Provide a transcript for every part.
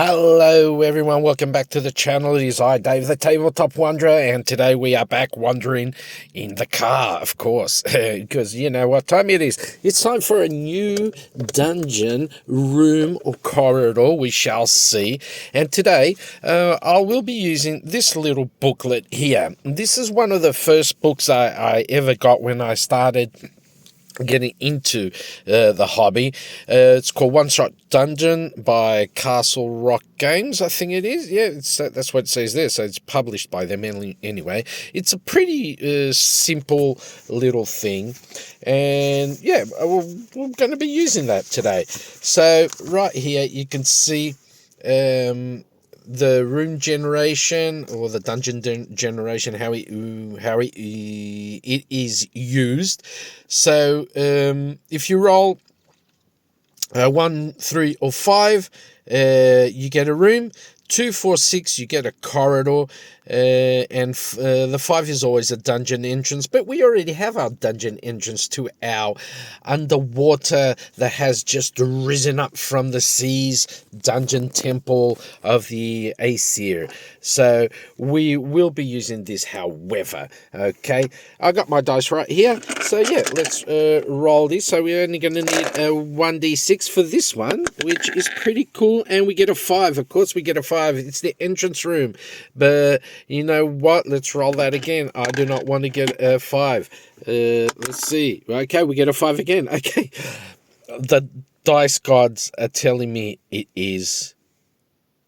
Hello everyone, welcome back to the channel. It is I, Dave the Tabletop Wanderer, and today we are back wandering in the car, of course, because you know what time it is. It's time for a new dungeon, room or corridor, we shall see. And today I will be using this little booklet here. This is one of the first books I ever got when I started getting into the hobby. It's called One Shot Dungeon by Castle Rock Games, I think it is. Yeah, that's what it says there, so it's published by them anyway. It's a pretty simple little thing, and yeah, we're going to be using that today. So right here you can see the room generation or the dungeon generation, how it is used. So if you roll 1, 3, or 5, you get a room. 2, 4, 6, you get a corridor, and the 5 is always a dungeon entrance, but we already have our dungeon entrance to our underwater that has just risen up from the seas dungeon temple of the Aesir. So we will be using this, however. Okay, I got my dice right here, so yeah, let's roll this. So we're only going to need a 1d6 for this one, which is pretty cool, and we get a 5. Of course we get a 5. It's the entrance room, but you know what, let's roll that again. I do not want to get a 5. Let's see. Okay, we get a 5 again. Okay, the dice gods are telling me it is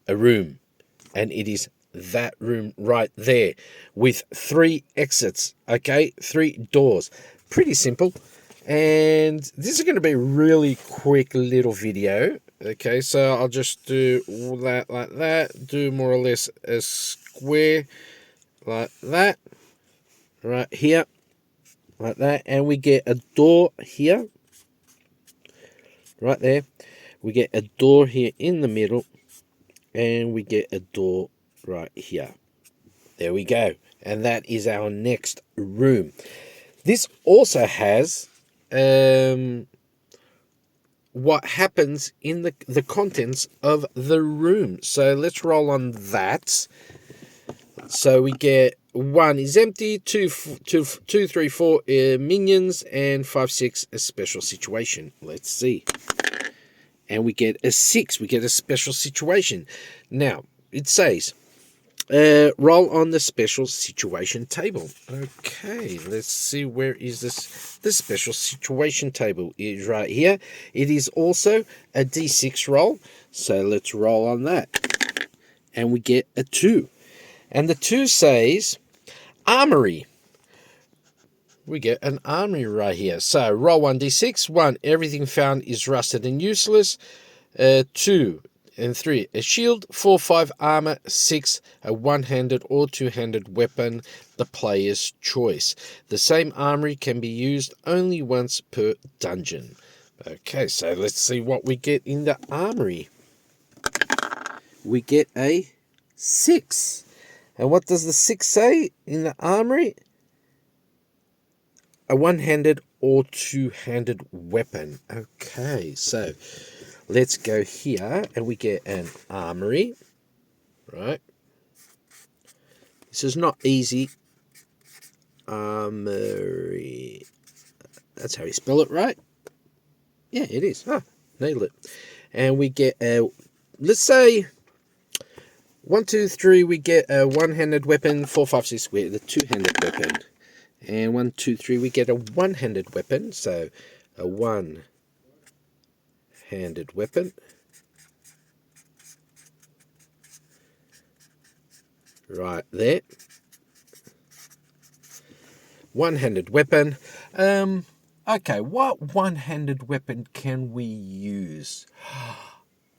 a room, and it is that room right there with 3 exits. Okay, 3 doors. Pretty simple. And this is going to be a really quick little video. Okay, so I'll just do that like that, do more or less a square like that, right here, like that, and we get a door here, right there. We get a door here in the middle, and we get a door right here. There we go. And that is our next room. This also has what happens in the contents of the room. So let's roll on that. So we get 1 is empty, 2, 3, 4 minions, and 5, 6 a special situation. Let's see. And we get a 6. We get a special situation. Now it says roll on the special situation table. Okay, let's see, where is this? The special situation table is right here. It is also a d6 roll, so let's roll on that, and we get a 2, and the 2 says Armory. We get an armory right here. So roll 1d6. 1, everything found is rusted and useless. 2 and 3, a shield. 4, 5, armor. 6, a one-handed or two-handed weapon, the player's choice. The same armory can be used only once per dungeon. Okay, so let's see what we get in the armory. We get a 6. And what does the 6 say in the armory? A one-handed or two-handed weapon. Okay, so let's go here, and we get an armory, right? This is not easy. Armory. That's how you spell it, right? Yeah, it is. Ah, nailed it. And we get a, let's say, 1, 2, 3, we get a one-handed weapon. 4, 5, 6, we get a two-handed weapon. And 1, 2, 3, we get a one-handed weapon. So a one-handed weapon. Right there. One-handed weapon. Okay, what one-handed weapon can we use?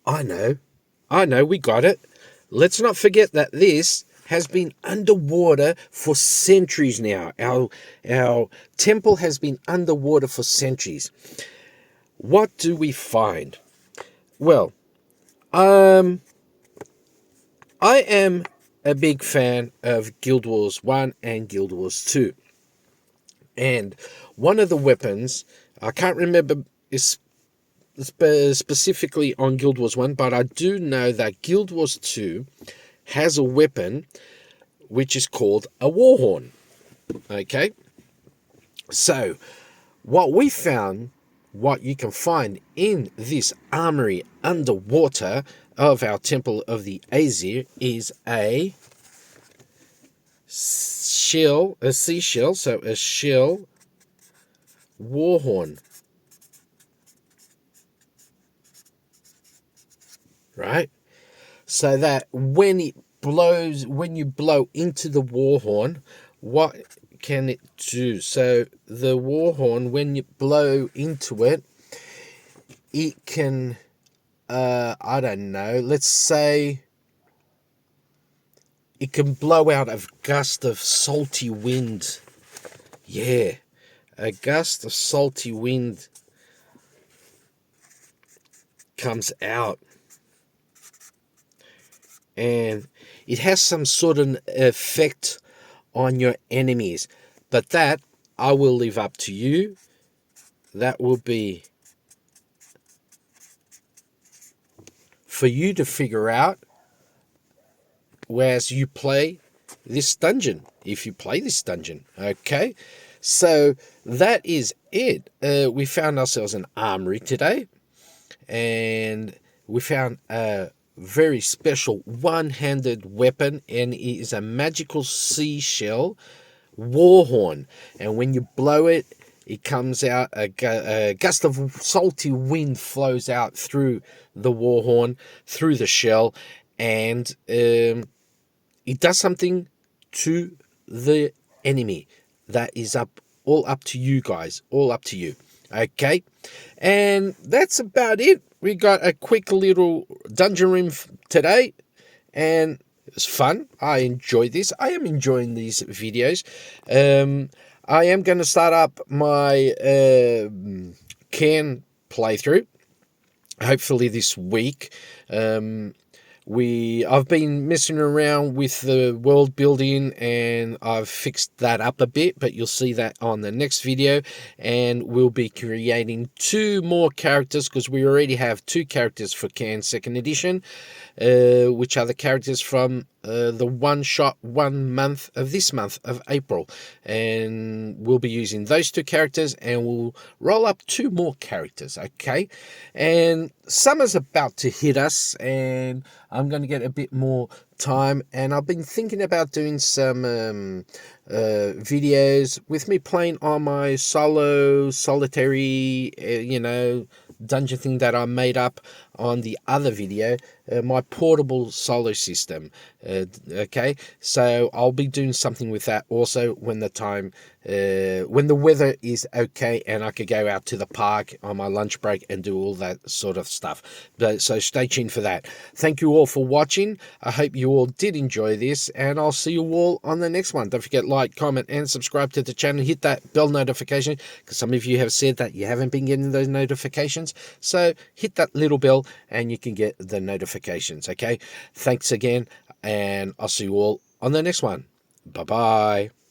I know, we got it. Let's not forget that this has been underwater for centuries now. Our temple has been underwater for centuries. What do we find? Well, I am a big fan of Guild Wars 1 and Guild Wars 2. And one of the weapons, I can't remember specifically on Guild Wars 1, but I do know that Guild Wars 2 has a weapon which is called a Warhorn. Okay, so what we found, what you can find in this armory underwater of our Temple of the Aesir, is a seashell, so a shell Warhorn. Right? So that when you blow into the Warhorn, what can it do? So the Warhorn, when you blow into it, it can, I don't know, let's say it can blow out a gust of salty wind. Yeah, a gust of salty wind comes out. And it has some sort of effect on your enemies. But that, I will leave up to you. That will be for you to figure out as you play this dungeon, if you play this dungeon. Okay, so that is it. We found ourselves an armory today, and we found a very special one-handed weapon, and it is a magical seashell Warhorn. And when you blow it, it comes out, a gust of salty wind flows out through the Warhorn, through the shell, and it does something to the enemy. That is all up to you guys, all up to you. Okay, and that's about it. We got a quick little dungeon room today, and it was fun. I enjoyed this. I am enjoying these videos. I am going to start up my Cairn playthrough, hopefully this week. I've been messing around with the world building, and I've fixed that up a bit, but you'll see that on the next video. And we'll be creating 2 more characters, because we already have 2 characters for Cairn 2nd edition, which are the characters from the one-shot 1 month of this month of April. And we'll be using those 2 characters, and we'll roll up 2 more characters. Okay, and summer's about to hit us, and I'm going to get a bit more time, and I've been thinking about doing some videos with me playing on my solitary dungeon thing that I made up on the other video, my portable solo system. Okay, so I'll be doing something with that also when the time, when the weather is okay and I could go out to the park on my lunch break and do all that sort of stuff. So stay tuned for that. Thank you all for watching. I hope you all did enjoy this, and I'll see you all on the next one. Don't forget, like, comment, and subscribe to the channel. Hit that bell notification, because some of you have said that you haven't been getting those notifications. So hit that little bell and you can get the notifications. Okay, thanks again, and I'll see you all on the next one. Bye bye.